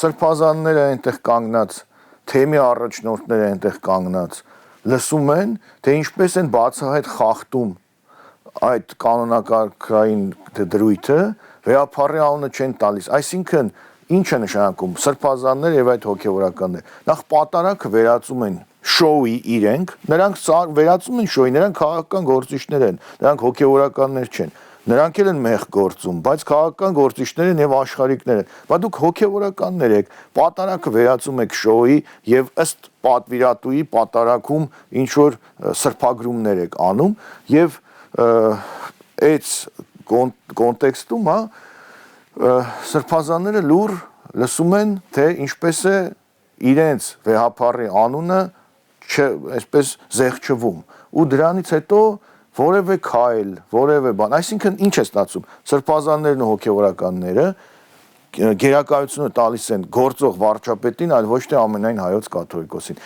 սրբազանները այնտեղ կանգնած, թեմի առաջնորդները այնտեղ կանգնած, լսում են, թե ինչպես են բացահայտ խախտում այդ կանոնակարգային դրույթը, վեհապարի անունը չեն տալիս, այսինքն ինչ է նշանակում սրբազաններ եւ այդ հոգեվորականներ, նախ պատարակը վերածում են շոուի իրենք, նրանք վերածում են շոուի, նրանք քաղաքական գործիչներ են, նրանք հոգեվորականներ չեն, նրանք էլ են մեղ գործում, բայց քաղաքական գործիչներ են եւ աշխարհիկներ են, բայց դուք հոգեվորականներ եք, պատարակը վերածում եք շոուի եւ ըստ պատվիրատուի պատարակում ինչ որ սրբագրումներ եք անում եւ այդ կոնտեքստում, սրբազանները լուր լսում են, թե ինչպես է իրենց վեհապարի անունը այսպես զեղչվում ու դրանից հետո որևէ քայլ, որևէ բան, այսինքն ինչ է ստացվում, սրբազաններն ու հոգեվորականները գերակայությունը տալիս են գործող վարչապետին, այլ ոչ թե ամենայն հայոց կաթողիկոսին։